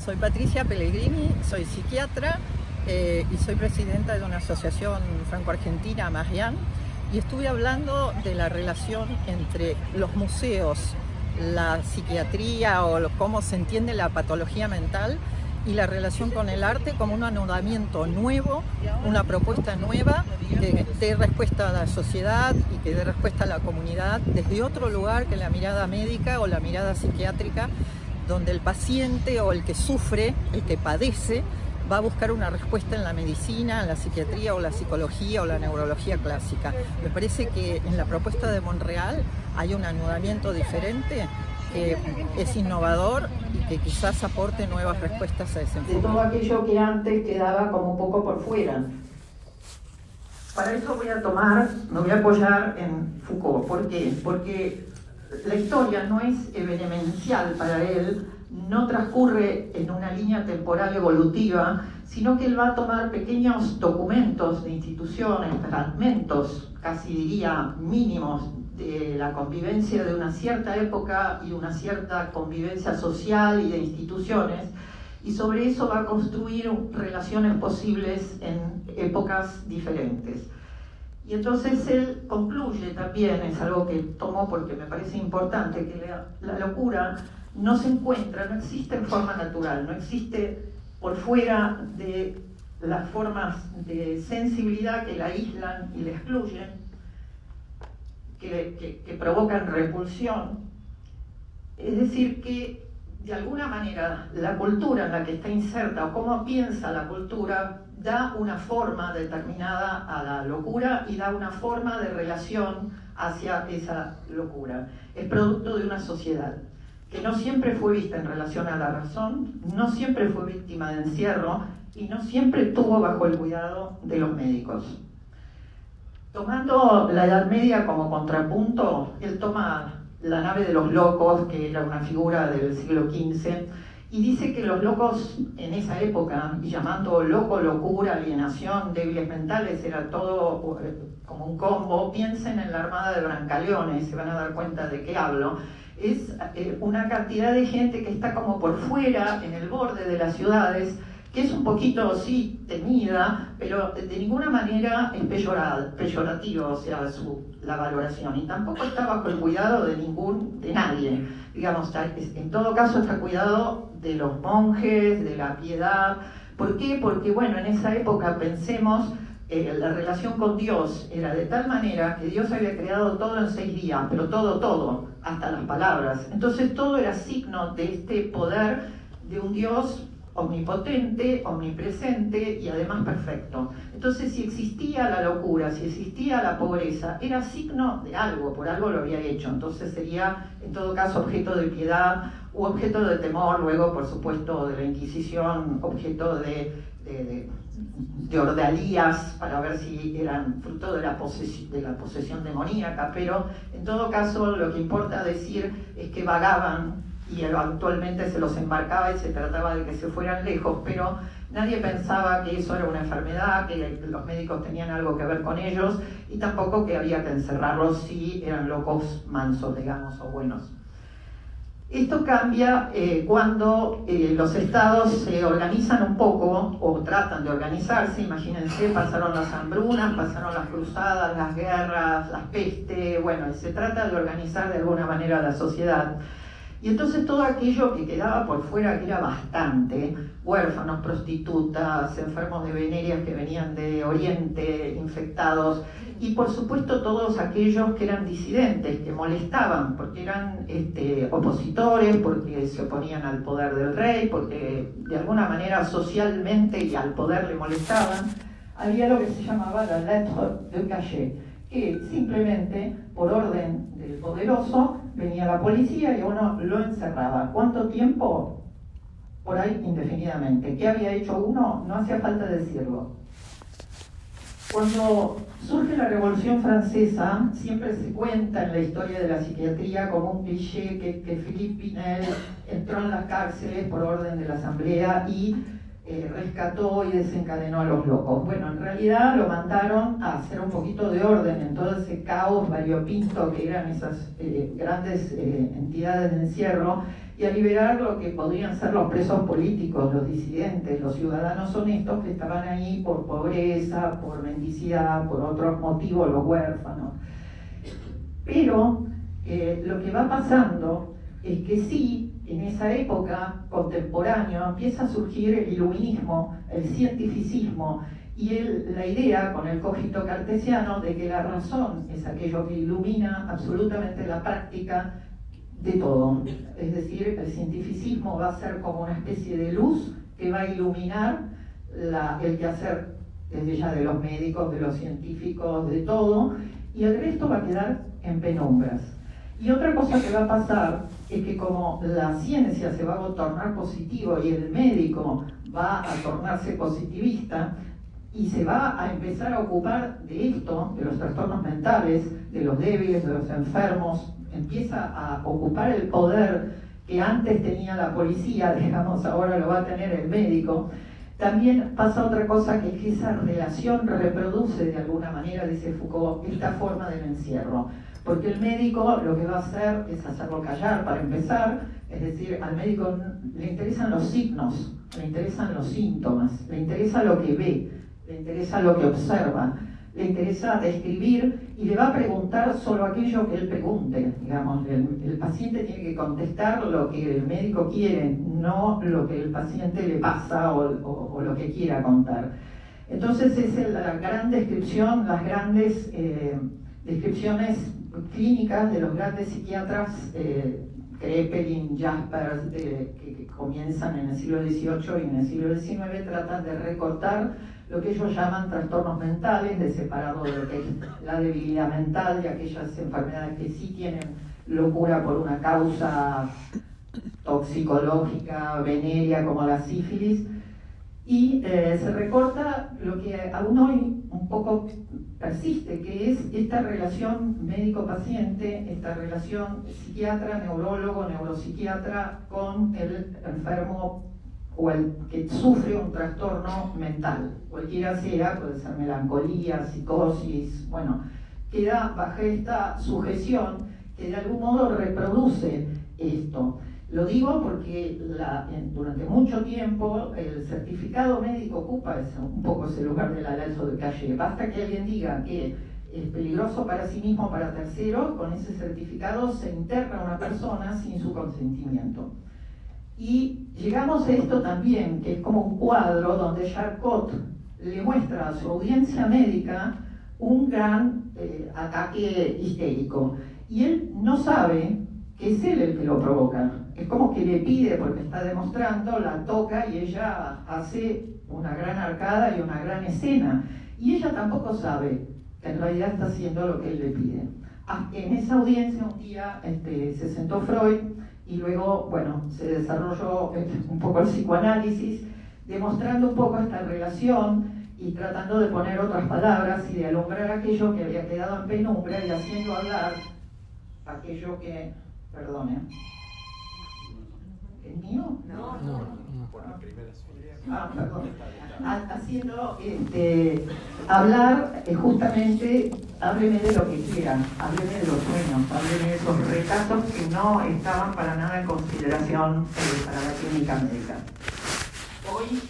Soy Patricia Pellegrini, soy psiquiatra y soy presidenta de una asociación franco-argentina, Marian, y estuve hablando de la relación entre los museos, la psiquiatría o cómo se entiende la patología mental y la relación con el arte como un anudamiento nuevo, una propuesta nueva que dé respuesta a la sociedad y que dé respuesta a la comunidad desde otro lugar que la mirada médica o la mirada psiquiátrica, donde el paciente o el que sufre, el que padece, va a buscar una respuesta en la medicina, en la psiquiatría o la psicología o la neurología clásica. Me parece que en la propuesta de Monreal hay un anudamiento diferente que es innovador y que quizás aporte nuevas respuestas a ese enfoque. De todo aquello que antes quedaba como un poco por fuera. Para eso me voy a apoyar en Foucault. ¿Por qué? Porque la historia no es evenemencial para él, no transcurre en una línea temporal evolutiva, sino que él va a tomar pequeños documentos de instituciones, fragmentos, casi diría mínimos, de la convivencia de una cierta época y una cierta convivencia social y de instituciones, y sobre eso va a construir relaciones posibles en épocas diferentes. Y entonces él concluye también, es algo que tomo porque me parece importante, que la locura no se encuentra, no existe en forma natural, no existe por fuera de las formas de sensibilidad que la aíslan y la excluyen, que provocan repulsión. Es decir, que de alguna manera la cultura en la que está inserta o cómo piensa la cultura da una forma determinada a la locura y da una forma de relación hacia esa locura. Es producto de una sociedad que no siempre fue vista en relación a la razón, no siempre fue víctima de encierro y no siempre estuvo bajo el cuidado de los médicos. Tomando la Edad Media como contrapunto, él toma La nave de los locos, que era una figura del siglo XV, y dice que los locos en esa época, y llamando loco, locura, alienación, débiles mentales, era todo como un combo. Piensen en la Armada de Brancaleone, se van a dar cuenta de qué hablo. Es una cantidad de gente que está como por fuera, en el borde de las ciudades, que es un poquito, sí, temida, pero de ninguna manera es peyorativo, o sea, la valoración, y tampoco está bajo el cuidado de nadie. Digamos, en todo caso está cuidado de los monjes, de la piedad. ¿Por qué? Porque, bueno, en esa época, pensemos, la relación con Dios era de tal manera que Dios había creado todo en 6 días, pero todo, hasta las palabras. Entonces todo era signo de este poder de un Dios omnipotente, omnipresente y además perfecto. Entonces, si existía la locura, si existía la pobreza, era signo de algo, por algo lo había hecho. Entonces sería, en todo caso, objeto de piedad u objeto de temor, luego, por supuesto, de la Inquisición, objeto de ordalías para ver si eran fruto de la posesión demoníaca, pero en todo caso lo que importa decir es que vagaban y eventualmente se los embarcaba y se trataba de que se fueran lejos, pero nadie pensaba que eso era una enfermedad, que los médicos tenían algo que ver con ellos, y tampoco que había que encerrarlos si eran locos mansos, digamos, o buenos. Esto cambia cuando los estados se organizan un poco, o tratan de organizarse. Imagínense, pasaron las hambrunas, pasaron las cruzadas, las guerras, las pestes, bueno, y se trata de organizar de alguna manera la sociedad. Y entonces todo aquello que quedaba por fuera, que era bastante, huérfanos, prostitutas, enfermos de venerias que venían de Oriente, infectados, y por supuesto todos aquellos que eran disidentes, que molestaban, porque eran opositores, porque se oponían al poder del rey, porque de alguna manera socialmente y al poder le molestaban, había lo que se llamaba la lettre de cachet, que simplemente, por orden del poderoso, venía la policía y uno lo encerraba. ¿Cuánto tiempo? Por ahí indefinidamente. ¿Qué había hecho uno? No hacía falta decirlo. Cuando surge la Revolución Francesa, siempre se cuenta en la historia de la psiquiatría como un cliché que Philippe Pinel entró en las cárceles por orden de la Asamblea y rescató y desencadenó a los locos. Bueno, en realidad lo mandaron a hacer un poquito de orden en todo ese caos variopinto que eran esas grandes entidades de encierro, y a liberar lo que podrían ser los presos políticos, los disidentes, los ciudadanos honestos que estaban ahí por pobreza, por mendicidad, por otros motivos, los huérfanos. Pero lo que va pasando es que sí, en esa época contemporánea empieza a surgir el iluminismo, el cientificismo y la idea con el cogito cartesiano de que la razón es aquello que ilumina absolutamente la práctica de todo. Es decir, el cientificismo va a ser como una especie de luz que va a iluminar el quehacer desde ya de los médicos, de los científicos, de todo, y el resto va a quedar en penumbras. Y otra cosa que va a pasar es que como la ciencia se va a tornar positivo y el médico va a tornarse positivista y se va a empezar a ocupar de esto, de los trastornos mentales, de los débiles, de los enfermos, empieza a ocupar el poder que antes tenía la policía, digamos, ahora lo va a tener el médico. También pasa otra cosa, que es que esa relación reproduce de alguna manera, dice Foucault, esta forma del encierro. Porque el médico lo que va a hacer es hacerlo callar para empezar, es decir, al médico le interesan los signos, le interesan los síntomas, le interesa lo que ve, le interesa lo que observa, le interesa describir y le va a preguntar solo aquello que él pregunte. Digamos, el paciente tiene que contestar lo que el médico quiere, no lo que el paciente le pasa o lo que quiera contar. Entonces es la gran descripción, las grandes descripciones clínicas de los grandes psiquiatras, Kraepelin, Jaspers, que comienzan en el siglo XVIII y en el siglo XIX, tratan de recortar lo que ellos llaman trastornos mentales, de separarlo de lo que es la debilidad mental, de aquellas enfermedades que sí tienen locura por una causa toxicológica, venérea, como la sífilis, y se recorta lo que aún hoy un poco persiste, que es esta relación médico-paciente, esta relación psiquiatra, neurólogo, neuropsiquiatra con el enfermo o el que sufre un trastorno mental, cualquiera sea, puede ser melancolía, psicosis, bueno, queda bajo esta sujeción que de algún modo reproduce esto. Lo digo porque durante mucho tiempo el certificado médico ocupa un poco ese lugar del alto de calle. Basta que alguien diga que es peligroso para sí mismo o para terceros, con ese certificado se interna a una persona sin su consentimiento. Y llegamos a esto también, que es como un cuadro donde Charcot le muestra a su audiencia médica un gran ataque histérico. Y él no sabe que es él el que lo provoca. Es como que le pide, porque está demostrando, la toca y ella hace una gran arcada y una gran escena. Y ella tampoco sabe que en realidad está haciendo lo que él le pide. En esa audiencia un día se sentó Freud y luego, bueno, se desarrolló un poco el psicoanálisis, demostrando un poco esta relación y tratando de poner otras palabras y de alumbrar aquello que había quedado en penumbra y haciendo hablar aquello que... Perdone. ¿Es mío? No. Por las primeras. Perdón. Haciendo hablar justamente, hábleme de lo que quieran, hábleme de los sueños, hábleme de esos retazos que no estaban para nada en consideración para la clínica médica. Hoy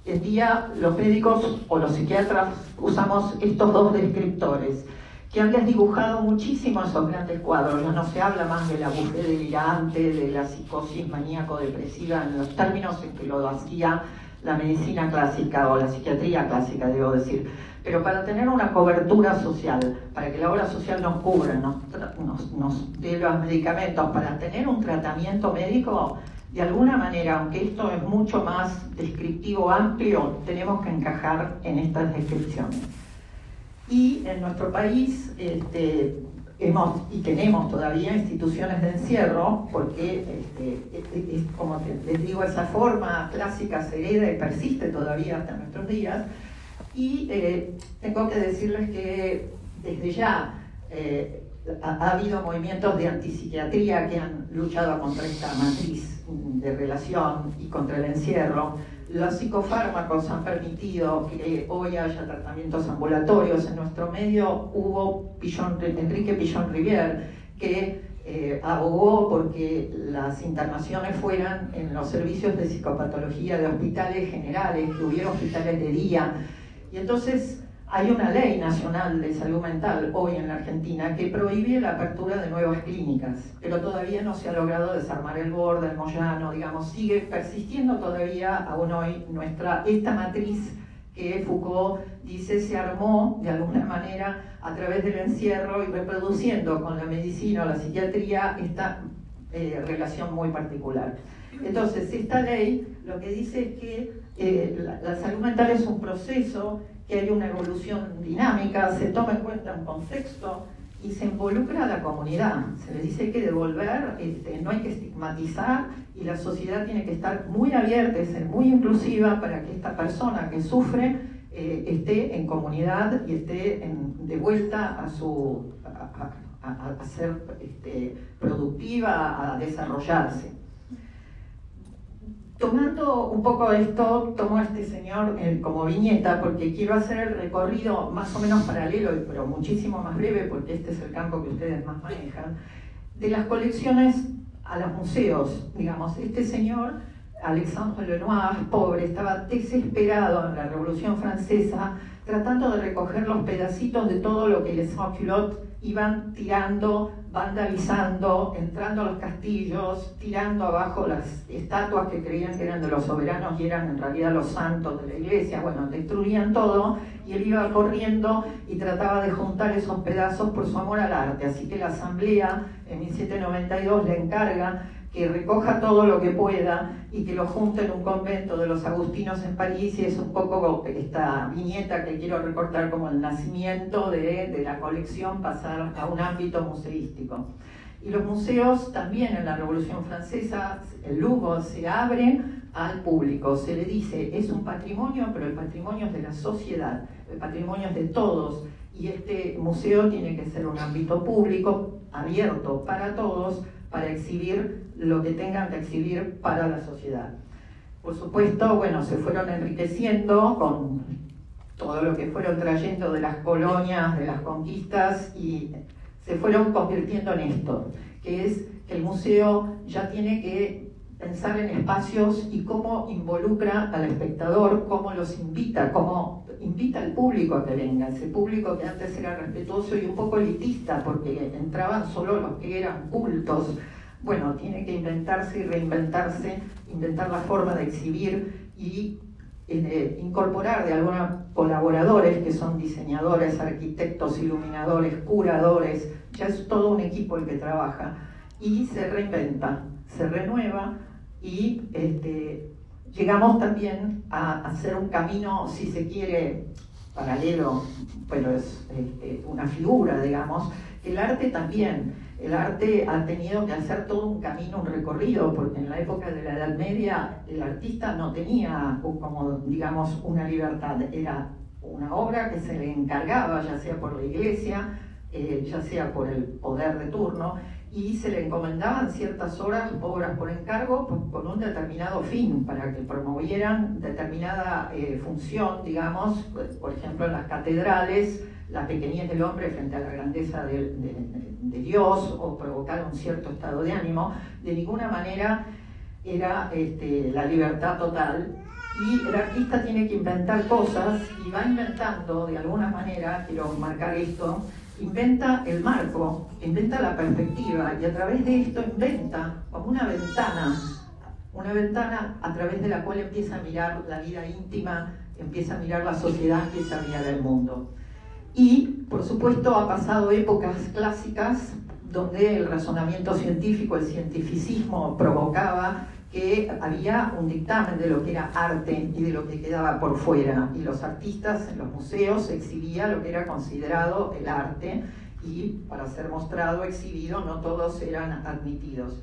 en día los médicos o los psiquiatras usamos estos dos descriptores que han desdibujado muchísimo esos grandes cuadros. Ya no se habla más de la bufé delirante, de la psicosis maníaco-depresiva en los términos en que lo hacía la medicina clásica o la psiquiatría clásica, debo decir. Pero para tener una cobertura social, para que la obra social nos cubra, nos dé los medicamentos, para tener un tratamiento médico, de alguna manera, aunque esto es mucho más descriptivo, amplio, tenemos que encajar en estas descripciones. Y en nuestro país tenemos todavía instituciones de encierro, porque es como les digo, esa forma clásica se hereda y persiste todavía hasta nuestros días. Y tengo que decirles que desde ya ha habido movimientos de antipsiquiatría que han luchado contra esta matriz de relación y contra el encierro. Los psicofármacos han permitido que hoy haya tratamientos ambulatorios. En nuestro medio hubo Enrique Pichon Rivière, que abogó porque las internaciones fueran en los servicios de psicopatología de hospitales generales, que hubiera hospitales de día. Y entonces hay una ley nacional de salud mental hoy en la Argentina que prohíbe la apertura de nuevas clínicas, pero todavía no se ha logrado desarmar el borde, el Moyano, digamos, sigue persistiendo todavía aún hoy esta matriz que Foucault dice se armó de alguna manera a través del encierro y reproduciendo con la medicina o la psiquiatría esta relación muy particular. Entonces, esta ley lo que dice es que la salud mental es un proceso, que hay una evolución dinámica, se toma en cuenta un contexto y se involucra a la comunidad. Se les dice que devolver, no hay que estigmatizar, y la sociedad tiene que estar muy abierta, ser muy inclusiva para que esta persona que sufre esté en comunidad y esté de vuelta a ser productiva, a desarrollarse. Tomando un poco esto, tomo a este señor como viñeta porque quiero hacer el recorrido más o menos paralelo, pero muchísimo más breve, porque este es el campo que ustedes más manejan, de las colecciones a los museos. Digamos, este señor, Alexandre Lenoir, pobre, estaba desesperado en la Revolución Francesa, tratando de recoger los pedacitos de todo lo que les sans-culottes iban tirando, vandalizando, entrando a los castillos, tirando abajo las estatuas que creían que eran de los soberanos y eran en realidad los santos de la iglesia. Bueno, destruían todo y él iba corriendo y trataba de juntar esos pedazos por su amor al arte. Así que la asamblea en 1792 le encarga que recoja todo lo que pueda y que lo junte en un convento de los agustinos en París, y es un poco esta viñeta que quiero recortar como el nacimiento de la colección, pasar a un ámbito museístico. Y los museos también en la Revolución Francesa, el Louvre se abre al público, se le dice es un patrimonio, pero el patrimonio es de la sociedad, el patrimonio es de todos, y este museo tiene que ser un ámbito público, abierto para todos, para exhibir lo que tengan que exhibir para la sociedad. Por supuesto, bueno, se fueron enriqueciendo con todo lo que fueron trayendo de las colonias, de las conquistas, y se fueron convirtiendo en esto, que es que el museo ya tiene que pensar en espacios y cómo involucra al espectador, cómo los invita, cómo invita al público a que venga, ese público que antes era respetuoso y un poco elitista, porque entraban solo los que eran cultos. Bueno, tiene que inventarse y reinventarse, inventar la forma de exhibir y incorporar de algunos colaboradores que son diseñadores, arquitectos, iluminadores, curadores, ya es todo un equipo el que trabaja y se reinventa, se renueva y llegamos también a hacer un camino, si se quiere, paralelo, pero es una figura, digamos. El arte también, el arte ha tenido que hacer todo un camino, un recorrido, porque en la época de la Edad Media el artista no tenía como, digamos, una libertad, era una obra que se le encargaba, ya sea por la iglesia, ya sea por el poder de turno, y se le encomendaban ciertas obras por encargo con un determinado fin, para que promovieran determinada función, digamos, por ejemplo en las catedrales, la pequeñez del hombre frente a la grandeza de Dios, o provocar un cierto estado de ánimo. De ninguna manera era la libertad total, y el artista tiene que inventar cosas, y va inventando de alguna manera, quiero marcar esto, inventa el marco, inventa la perspectiva, y a través de esto inventa como una ventana a través de la cual empieza a mirar la vida íntima, empieza a mirar la sociedad, empieza a mirar el mundo. Y, por supuesto, ha pasado épocas clásicas donde el razonamiento científico, el cientificismo provocaba que había un dictamen de lo que era arte y de lo que quedaba por fuera, y los artistas en los museos exhibían lo que era considerado el arte, y para ser mostrado, exhibido, no todos eran admitidos.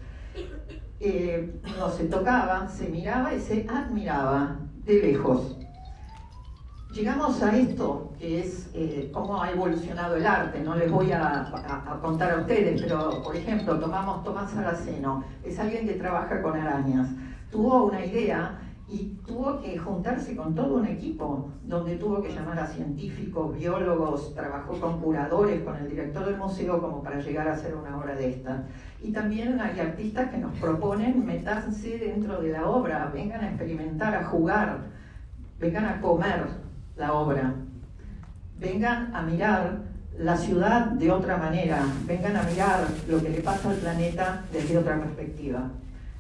No se tocaba, se miraba y se admiraba de lejos. Llegamos a esto, que es cómo ha evolucionado el arte. No les voy a contar a ustedes, pero por ejemplo, tomamos Tomás Saraceno, es alguien que trabaja con arañas. Tuvo una idea y tuvo que juntarse con todo un equipo, donde tuvo que llamar a científicos, biólogos, trabajó con curadores, con el director del museo, como para llegar a hacer una obra de esta. Y también hay artistas que nos proponen meterse dentro de la obra, vengan a experimentar, a jugar, vengan a comer la obra, vengan a mirar la ciudad de otra manera, vengan a mirar lo que le pasa al planeta desde otra perspectiva.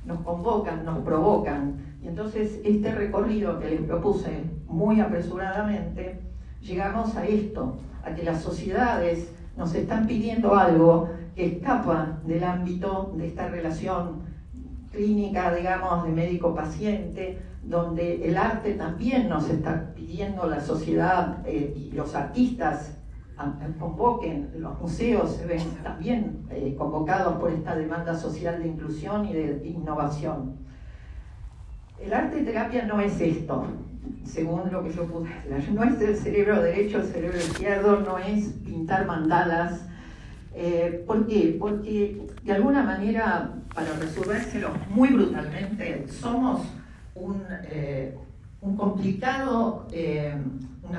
Nos convocan, nos provocan. Y entonces este recorrido que les propuse muy apresuradamente, llegamos a esto, a que las sociedades nos están pidiendo algo que escapa del ámbito de esta relación clínica, digamos, de médico-paciente, donde el arte también nos está pidiendo la sociedad y los artistas convoquen, los museos se ven también convocados por esta demanda social de inclusión y de innovación. El arte terapia no es esto, según lo que yo pude hablar. No es el cerebro derecho, el cerebro izquierdo, no es pintar mandalas. ¿Por qué? Porque de alguna manera, para resolvérselo muy brutalmente, somos una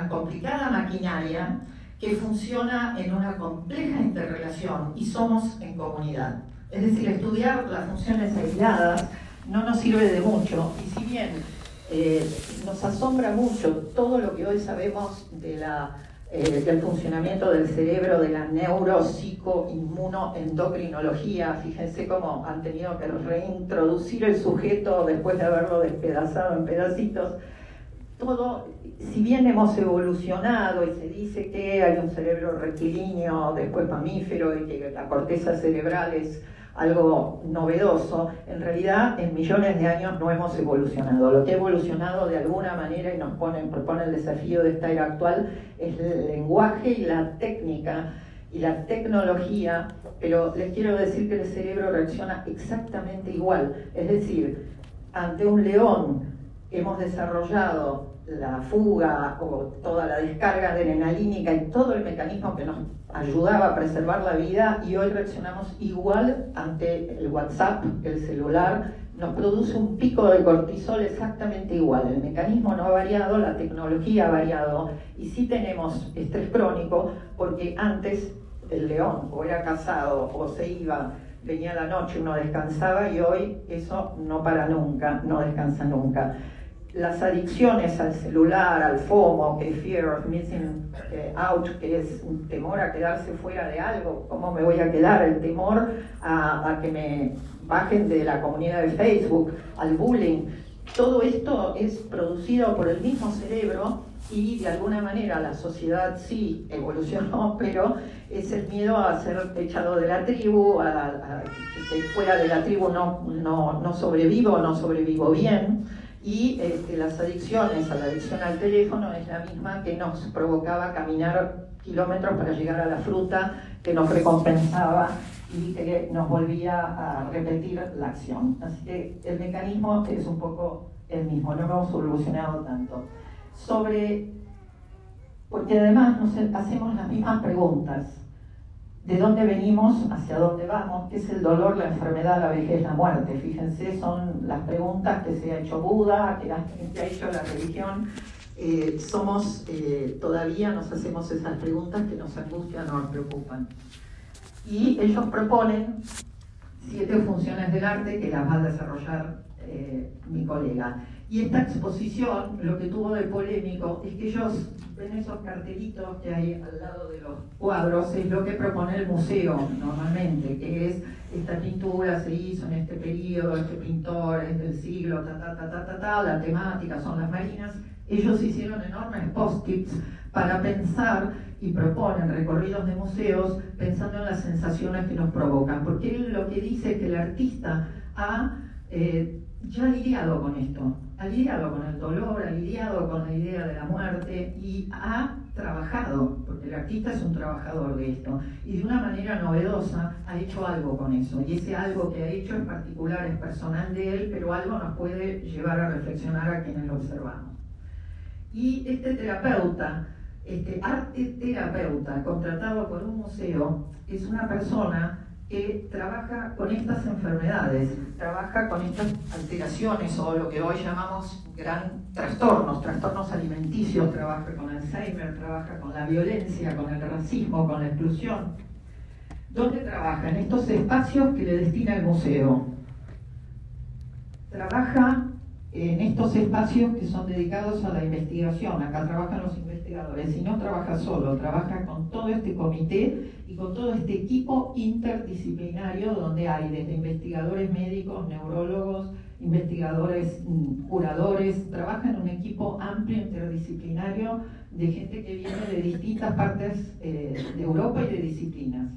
complicada maquinaria que funciona en una compleja interrelación y somos en comunidad. Es decir, estudiar las funciones aisladas no nos sirve de mucho, y si bien nos asombra mucho todo lo que hoy sabemos de del funcionamiento del cerebro, de la neuropsicoinmunoendocrinología, fíjense cómo han tenido que reintroducir el sujeto después de haberlo despedazado en pedacitos. Todo, si bien hemos evolucionado y se dice que hay un cerebro rectilíneo, después mamífero, y que la corteza cerebral es algo novedoso, en realidad en millones de años no hemos evolucionado. Lo que ha evolucionado de alguna manera y nos propone el desafío de esta era actual es el lenguaje y la técnica y la tecnología, pero les quiero decir que el cerebro reacciona exactamente igual. Es decir, ante un león hemos desarrollado la fuga o toda la descarga adrenalínica y todo el mecanismo que nos ayudaba a preservar la vida, y hoy reaccionamos igual ante el WhatsApp, el celular, nos produce un pico de cortisol exactamente igual. El mecanismo no ha variado, la tecnología ha variado, y sí tenemos estrés crónico porque antes el león o era cazado o se iba, venía la noche, uno descansaba, y hoy eso no para nunca, no descansa nunca. Las adicciones al celular, al FOMO, que es Fear of Missing Out, que es un temor a quedarse fuera de algo, ¿cómo me voy a quedar? El temor a que me bajen de la comunidad de Facebook, al bullying. Todo esto es producido por el mismo cerebro, y de alguna manera la sociedad sí evolucionó, pero es el miedo a ser echado de la tribu, a que fuera de la tribu no sobrevivo bien. Y las adicciones, la adicción al teléfono es la misma que nos provocaba caminar kilómetros para llegar a la fruta, que nos recompensaba y que nos volvía a repetir la acción. Así que el mecanismo es un poco el mismo, no hemos evolucionado tanto. Porque además nos hacemos las mismas preguntas. ¿De dónde venimos? ¿Hacia dónde vamos? ¿Qué es el dolor, la enfermedad, la vejez, la muerte? Fíjense, son las preguntas que se ha hecho Buda, que ha hecho la religión. Todavía nos hacemos esas preguntas que nos angustian o nos preocupan. Y ellos proponen 7 funciones del arte que las va a desarrollar mi colega. Y esta exposición, lo que tuvo de polémico es que ellos ven esos cartelitos que hay al lado de los cuadros, es lo que propone el museo normalmente, que es: esta pintura se hizo en este periodo, este pintor es del siglo, la temática son las marinas. Ellos hicieron enormes post-its para pensar y proponen recorridos de museos pensando en las sensaciones que nos provocan, porque él lo que dice es que el artista ha ya lidiado con esto, ha lidiado con el dolor, ha lidiado con la idea de la muerte y ha trabajado, porque el artista es un trabajador de esto, y de una manera novedosa ha hecho algo con eso, y ese algo que ha hecho es particular, es personal de él, pero algo nos puede llevar a reflexionar a quienes lo observamos. Y este terapeuta, este arte terapeuta contratado por un museo, es una persona que trabaja con estas enfermedades, trabaja con estas alteraciones o lo que hoy llamamos trastornos alimenticios, trabaja con Alzheimer, trabaja con la violencia, con el racismo, con la exclusión. ¿Dónde trabaja? En estos espacios que le destina el museo. Trabaja en estos espacios que son dedicados a la investigación. Acá trabajan los investigadores y no trabaja solo, trabaja con todo este comité y con todo este equipo interdisciplinario donde hay desde investigadores médicos, neurólogos, investigadores, curadores. Trabaja en un equipo amplio interdisciplinario de gente que viene de distintas partes de Europa y de disciplinas.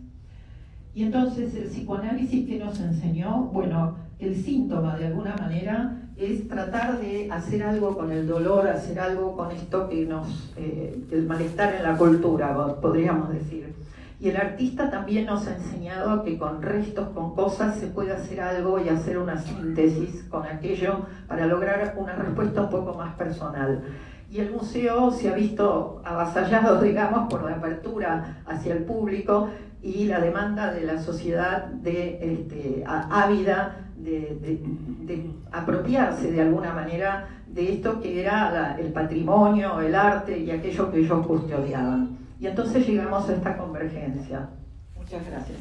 Y entonces el psicoanálisis que nos enseñó, bueno, el síntoma de alguna manera es tratar de hacer algo con el dolor, hacer algo con esto que el malestar en la cultura, podríamos decir. Y el artista también nos ha enseñado que con restos, con cosas, se puede hacer algo y hacer una síntesis con aquello para lograr una respuesta un poco más personal. Y el museo se ha visto avasallado, digamos, por la apertura hacia el público y la demanda de la sociedad ávida de apropiarse de alguna manera de esto que era el patrimonio, el arte y aquello que ellos custodiaban. Y entonces llegamos a esta convergencia. Muchas gracias.